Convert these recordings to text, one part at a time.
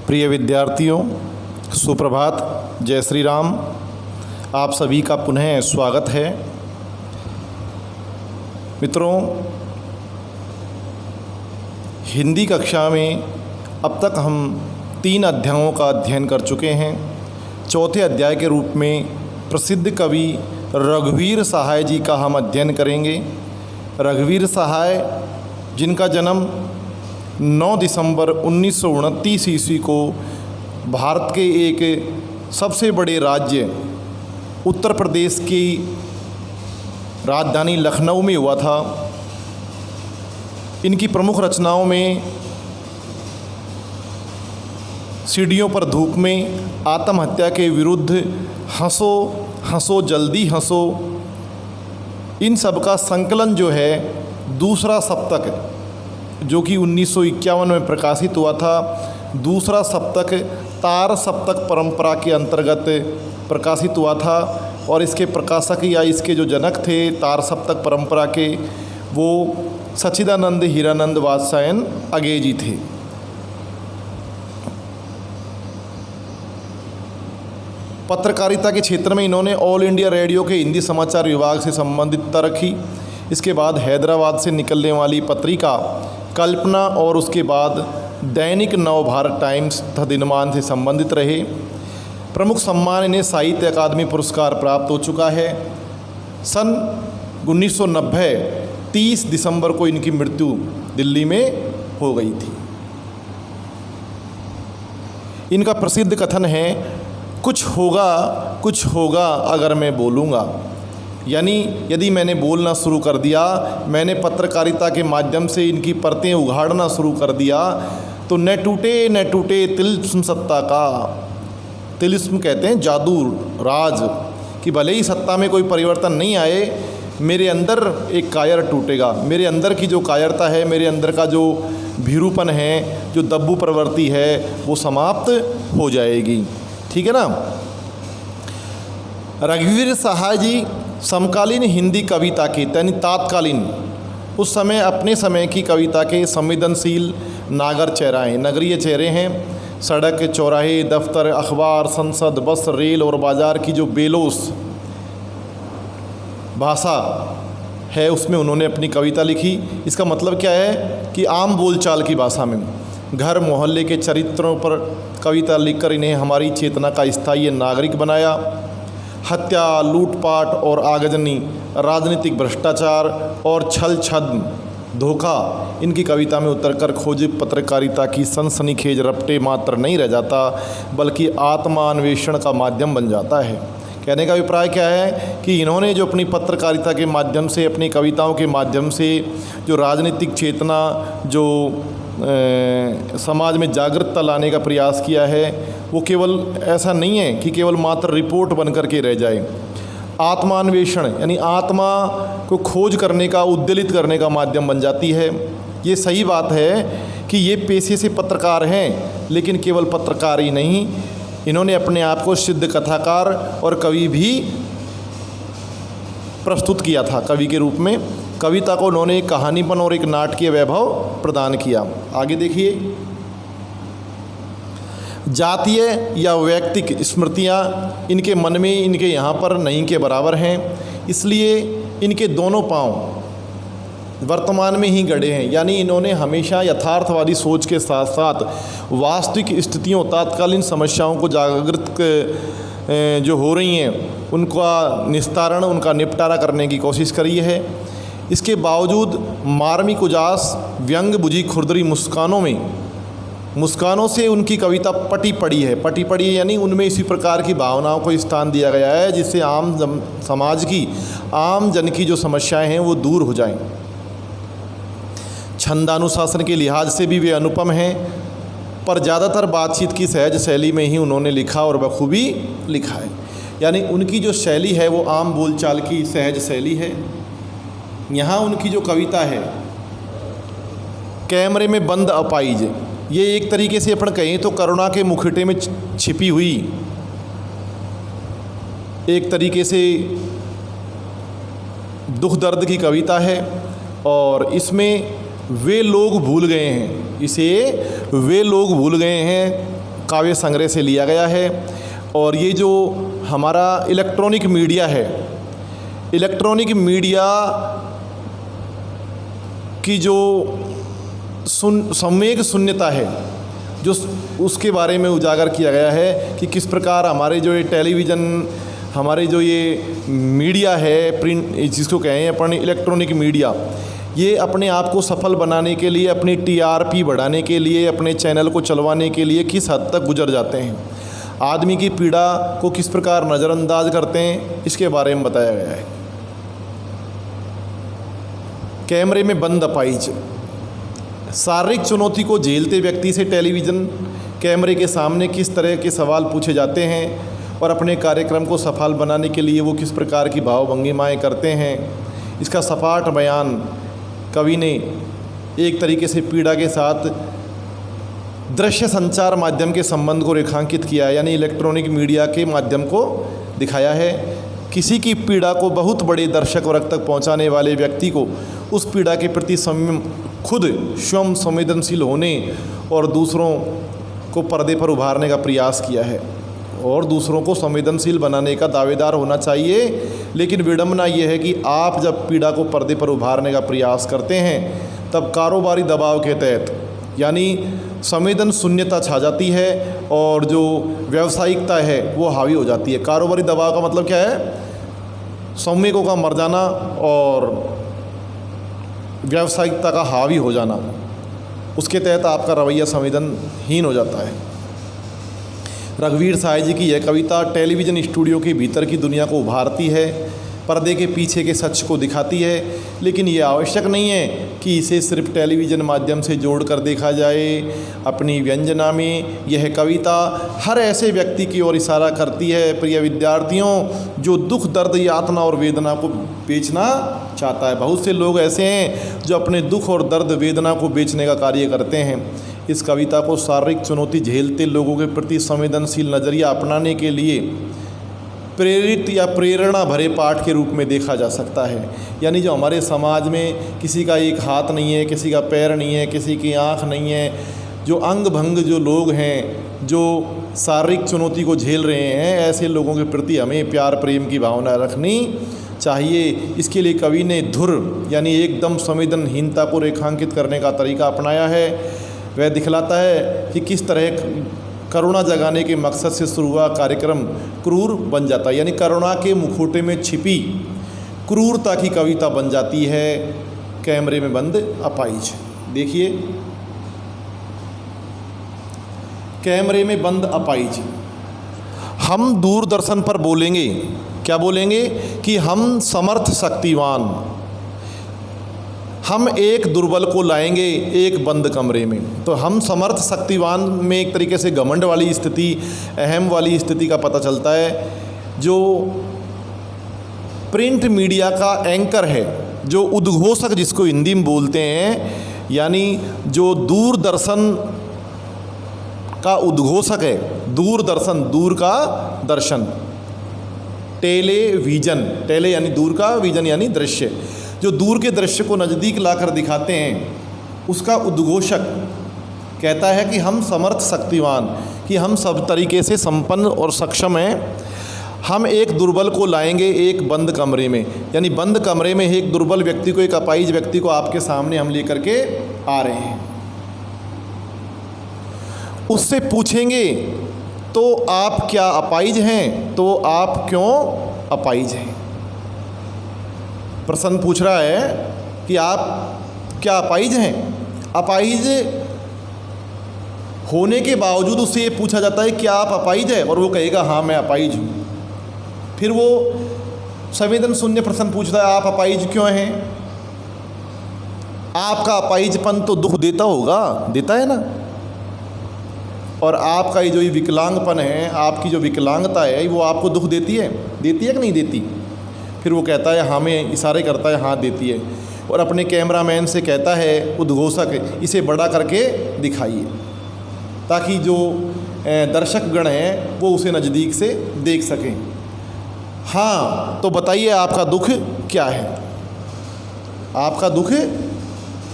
प्रिय विद्यार्थियों, सुप्रभात, जय श्री राम। आप सभी का पुनः स्वागत है। मित्रों, हिंदी कक्षा में अब तक हम 3 अध्यायों का अध्ययन कर चुके हैं। चौथे अध्याय के रूप में प्रसिद्ध कवि रघुवीर सहाय जी का हम अध्ययन करेंगे। रघुवीर सहाय, जिनका जन्म 9 दिसंबर 1929 ईस्वी को भारत के एक सबसे बड़े राज्य उत्तर प्रदेश की राजधानी लखनऊ में हुआ था। इनकी प्रमुख रचनाओं में सीढ़ियों पर धूप में, आत्महत्या के विरुद्ध, हंसो हंसो जल्दी हंसो, इन सब का संकलन जो है दूसरा सप्तक, जो कि 1951 में प्रकाशित हुआ था। दूसरा सप्तक तार सप्तक परंपरा के अंतर्गत प्रकाशित हुआ था और इसके प्रकाशक या इसके जो जनक थे तार सप्तक परंपरा के, वो सच्चिदानंद हीरानंद वात्स्यायन अगे जी थे। पत्रकारिता के क्षेत्र में इन्होंने ऑल इंडिया रेडियो के हिंदी समाचार विभाग से संबंधितता रखी। इसके बाद हैदराबाद से निकलने वाली पत्रिका कल्पना और उसके बाद दैनिक नवभारत टाइम्स तथा दिनमान से संबंधित रहे। प्रमुख सम्मान इन्हें साहित्य अकादमी पुरस्कार प्राप्त हो चुका है। सन 1990 30 दिसंबर को इनकी मृत्यु दिल्ली में हो गई थी। इनका प्रसिद्ध कथन है, कुछ होगा अगर मैं बोलूँगा। यानी यदि मैंने बोलना शुरू कर दिया, मैंने पत्रकारिता के माध्यम से इनकी परतें उघाड़ना शुरू कर दिया, तो न टूटे तिलिस्म सत्ता का। तिलिस्म कहते हैं जादू, राज, कि भले ही सत्ता में कोई परिवर्तन नहीं आए, मेरे अंदर एक कायर टूटेगा। मेरे अंदर की जो कायरता है, मेरे अंदर का जो भीरूपन है, जो दब्बू प्रवृत्ति है, वो समाप्त हो जाएगी। ठीक है ना। रघुवीर सहाय जी समकालीन हिंदी कविता के, यानी तात्कालीन, उस समय अपने समय की कविता के संवेदनशील नागर चेहराएँ, नगरीय चेहरे हैं। सड़क, चौराहे, दफ्तर, अखबार, संसद, बस, रेल और बाज़ार की जो बेलोस भाषा है, उसमें उन्होंने अपनी कविता लिखी। इसका मतलब क्या है कि आम बोलचाल की भाषा में घर मोहल्ले के चरित्रों पर कविता लिखकर इन्हें हमारी चेतना का स्थायी नागरिक बनाया। हत्या, लूटपाट और आगजनी, राजनीतिक भ्रष्टाचार और छल छद्म, धोखा इनकी कविता में उतरकर खोज पत्रकारिता की सनसनीखेज रपटे मात्र नहीं रह जाता, बल्कि आत्मान्वेषण का माध्यम बन जाता है। कहने का अभिप्राय क्या है कि इन्होंने जो अपनी पत्रकारिता के माध्यम से, अपनी कविताओं के माध्यम से जो राजनीतिक चेतना, जो समाज में जागरूकता लाने का प्रयास किया है, वो केवल ऐसा नहीं है कि केवल मात्र रिपोर्ट बन करके रह जाए। आत्मान्वेषण यानी आत्मा को खोज करने का, उद्वेलित करने का माध्यम बन जाती है। ये सही बात है कि ये पेशे से पत्रकार हैं, लेकिन केवल पत्रकार ही नहीं, इन्होंने अपने आप को सिद्ध कथाकार और कवि भी प्रस्तुत किया था। कवि के रूप में कविता को उन्होंने एक कहानीपन और एक नाटकीय वैभव प्रदान किया। आगे देखिए, जातीय या वैयक्तिक स्मृतियाँ इनके मन में, इनके यहाँ पर नहीं के बराबर हैं, इसलिए इनके दोनों पांव वर्तमान में ही गड़े हैं। यानी इन्होंने हमेशा यथार्थवादी सोच के साथ साथ वास्तविक स्थितियों, तात्कालीन समस्याओं को जागृत जो हो रही हैं उनका निस्तारण, उनका निपटारा करने की कोशिश करी है। इसके बावजूद मार्मिक उजास, व्यंग बुझी खुरदरी मुस्कानों से उनकी कविता पटी पड़ी है। यानी उनमें इसी प्रकार की भावनाओं को स्थान दिया गया है जिससे आम समाज की, आम जन की जो समस्याएं हैं वो दूर हो जाएं। छंदानुशासन के लिहाज से भी वे अनुपम हैं, पर ज़्यादातर बातचीत की सहज शैली में ही उन्होंने लिखा और बखूबी लिखा है। यानी उनकी जो शैली है वो आम बोलचाल की सहज शैली है। यहाँ उनकी जो कविता है, कैमरे में बंद अपाइज, ये एक तरीके से अपन कहें तो करुणा के मुखौटे में छिपी हुई एक तरीके से दुख दर्द की कविता है। और इसमें वे लोग भूल गए हैं, इसे वे लोग भूल गए हैं काव्य संग्रह से लिया गया है। और ये जो हमारा इलेक्ट्रॉनिक मीडिया है, इलेक्ट्रॉनिक मीडिया की जो सम्यक शून्यता है, जो उसके बारे में उजागर किया गया है कि किस प्रकार हमारे जो ये टेलीविज़न, हमारे जो ये मीडिया है, प्रिंट जिसको कहें अपन इलेक्ट्रॉनिक मीडिया, ये अपने आप को सफल बनाने के लिए, अपनी टीआरपी बढ़ाने के लिए, अपने चैनल को चलवाने के लिए किस हद तक गुजर जाते हैं, आदमी की पीड़ा को किस प्रकार नज़रअंदाज करते हैं, इसके बारे में बताया गया है। कैमरे में बंद अपाहिज। शारीरिक चुनौती को झेलते व्यक्ति से टेलीविज़न कैमरे के सामने किस तरह के सवाल पूछे जाते हैं और अपने कार्यक्रम को सफल बनाने के लिए वो किस प्रकार की भावभंगिमाएँ करते हैं, इसका सपाट बयान कवि ने एक तरीके से पीड़ा के साथ दृश्य संचार माध्यम के संबंध को रेखांकित किया है, यानी इलेक्ट्रॉनिक मीडिया के माध्यम को दिखाया है। किसी की पीड़ा को बहुत बड़े दर्शक वर्ग तक पहुंचाने वाले व्यक्ति को उस पीड़ा के प्रति खुद स्वयं संवेदनशील होने और दूसरों को पर्दे पर उभारने का प्रयास किया है और दूसरों को संवेदनशील बनाने का दावेदार होना चाहिए। लेकिन विडंबना ये है कि आप जब पीड़ा को पर्दे पर उभारने का प्रयास करते हैं तब कारोबारी दबाव के तहत, यानी संवेदन शून्यता छा जाती है और जो व्यावसायिकता है वो हावी हो जाती है। कारोबारी दबाव का मतलब क्या है? संवेगों का मर जाना और व्यावसायिकता का हावी हो जाना। उसके तहत आपका रवैया संवेदनहीन हो जाता है। रघुवीर साय जी की यह कविता टेलीविज़न स्टूडियो के भीतर की दुनिया को उभारती है, पर्दे के पीछे के सच को दिखाती है, लेकिन ये आवश्यक नहीं है कि इसे सिर्फ टेलीविज़न माध्यम से जोड़कर देखा जाए। अपनी व्यंजना में यह कविता हर ऐसे व्यक्ति की ओर इशारा करती है, प्रिय विद्यार्थियों, जो दुख, दर्द, यातना और वेदना को बेचना चाहता है। बहुत से लोग ऐसे हैं जो अपने दुख और दर्द, वेदना को बेचने का कार्य करते हैं। इस कविता को शारीरिक चुनौती झेलते लोगों के प्रति संवेदनशील नज़रिया अपनाने के लिए प्रेरित या प्रेरणा भरे पाठ के रूप में देखा जा सकता है। यानी जो हमारे समाज में किसी का एक हाथ नहीं है, किसी का पैर नहीं है, किसी की आँख नहीं है, जो अंग भंग जो लोग हैं, जो शारीरिक चुनौती को झेल रहे हैं, ऐसे लोगों के प्रति हमें प्यार प्रेम की भावना रखनी चाहिए। इसके लिए कवि ने धुर यानी एकदम संवेदनहीनता को रेखांकित करने का तरीका अपनाया है। वह दिखलाता है कि किस तरह करुणा जगाने के मकसद से शुरू हुआ कार्यक्रम क्रूर बन जाता है, यानी करुणा के मुखौटे में छिपी क्रूरता की कविता बन जाती है। कैमरे में बंद अपाहिज। देखिए, कैमरे में बंद अपाहिज। हम दूरदर्शन पर बोलेंगे, क्या बोलेंगे कि हम समर्थ शक्तिवान, हम एक दुर्बल को लाएंगे एक बंद कमरे में। तो हम समर्थ शक्तिवान में एक तरीके से घमंड वाली स्थिति, अहम वाली स्थिति का पता चलता है। जो प्रिंट मीडिया का एंकर है, जो उद्घोषक जिसको हिंदी में बोलते हैं, यानी जो दूरदर्शन का उद्घोषक है, दूरदर्शन, दूर का दर्शन, टेलीविज़न, टेले यानी दूर का, विजन यानी दृश्य, जो दूर के दृश्य को नज़दीक लाकर दिखाते हैं, उसका उद्घोषक कहता है कि हम समर्थ शक्तिवान, कि हम सब तरीके से संपन्न और सक्षम हैं। हम एक दुर्बल को लाएंगे एक बंद कमरे में, यानी बंद कमरे में एक दुर्बल व्यक्ति को, एक अपाहिज व्यक्ति को आपके सामने हम लेकर के आ रहे हैं। उससे पूछेंगे तो आप क्या अपाहिज हैं? तो आप क्यों अपाहिज हैं? प्रश्न पूछ रहा है कि आप क्या अपाहिज हैं? अपाहिज होने के बावजूद उससे ये पूछा जाता है क्या आप अपाहिज है, और वो कहेगा हाँ मैं अपाहिज हूँ। फिर वो संवेदन शून्य प्रश्न पूछता है आप अपाहिज क्यों हैं? आपका अपाहिजपन तो दुख देता होगा, देता है ना। और आपका ये जो ये विकलांगपन है, आपकी जो विकलांगता है, वो आपको दुख देती है कि नहीं देती? फिर वो कहता है हाँ, में इशारे करता है हाँ देती है, और अपने कैमरामैन से कहता है उद्घोषक, इसे बड़ा करके दिखाइए ताकि जो दर्शकगण हैं वो उसे नज़दीक से देख सकें। हाँ, तो बताइए आपका दुख क्या है? आपका दुख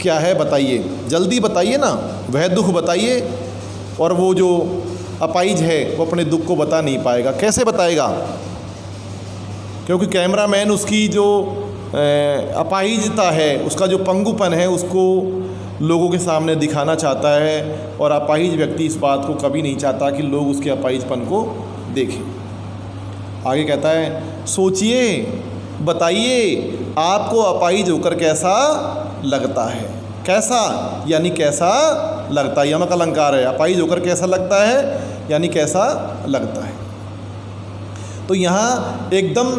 क्या है बताइए, जल्दी बताइए ना, वह दुख बताइए। और वो जो अपाहिज है वो अपने दुख को बता नहीं पाएगा। कैसे बताएगा? क्योंकि कैमरामैन उसकी जो अपाहिजता है, उसका जो पंगुपन है, उसको लोगों के सामने दिखाना चाहता है, और अपाहिज व्यक्ति इस बात को कभी नहीं चाहता कि लोग उसके अपाहिजपन को देखें। आगे कहता है, सोचिए, बताइए आपको अपाहिज होकर कैसा लगता है। कैसा यानी कैसा लगता है, यमक अलंकार है। अपाहिज होकर कैसा लगता है यानी कैसा लगता है। तो यहाँ एकदम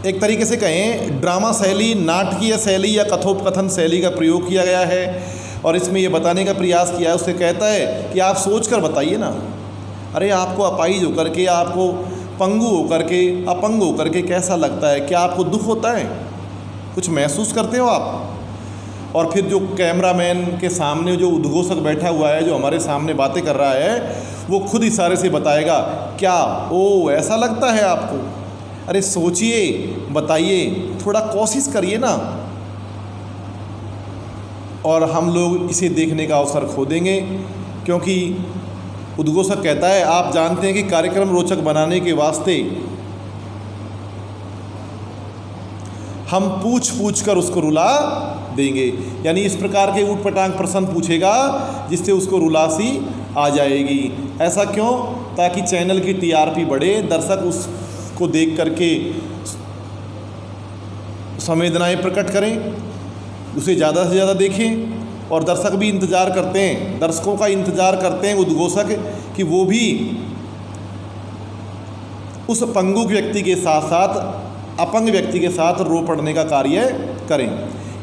एक तरीके से कहें ड्रामा शैली, नाटकीय शैली या कथोपकथन शैली का प्रयोग किया गया है, और इसमें ये बताने का प्रयास किया है। उससे कहता है कि आप सोच कर बताइए ना, अरे आपको अपाहिज होकर के, आपको पंगु होकर के, अपंग होकर के कैसा लगता है? क्या आपको दुख होता है? कुछ महसूस करते हो आप? और फिर जो कैमरामैन के सामने जो उद्घोषक बैठा हुआ है, जो हमारे सामने बातें कर रहा है, वो खुद इशारे से बताएगा, क्या ओ ऐसा लगता है आपको? अरे सोचिए, बताइए, थोड़ा कोशिश करिए ना। और हम लोग इसे देखने का अवसर खो देंगे, क्योंकि उद्घोषक कहता है, आप जानते हैं कि कार्यक्रम रोचक बनाने के वास्ते हम पूछ पूछ कर उसको रुला देंगे। यानी इस प्रकार के ऊटपटांग प्रश्न पूछेगा जिससे उसको रुलासी आ जाएगी। ऐसा क्यों? ताकि चैनल की टीआरपी बढ़े, दर्शक उसको देख करके संवेदनाएं प्रकट करें, उसे ज़्यादा से ज़्यादा देखें, और दर्शक भी इंतज़ार करते हैं, दर्शकों का इंतज़ार करते हैं उद्घोषक कि वो भी उस पंगु व्यक्ति के साथ साथ अपंग व्यक्ति के साथ रो पड़ने का कार्य करें।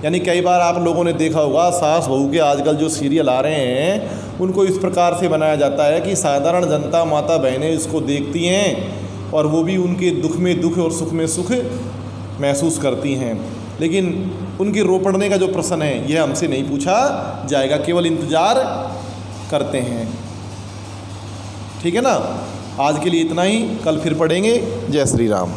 यानी कई बार आप लोगों ने देखा होगा, सास बहू के आजकल जो सीरियल आ रहे हैं उनको इस प्रकार से बनाया जाता है कि साधारण जनता, माता बहनें इसको देखती हैं और वो भी उनके दुख में दुख और सुख में सुख महसूस करती हैं, लेकिन उनके रो पड़ने का जो प्रश्न है यह हमसे नहीं पूछा जाएगा, केवल इंतज़ार करते हैं। ठीक है ना? आज के लिए इतना ही, कल फिर पढ़ेंगे। जय श्री राम।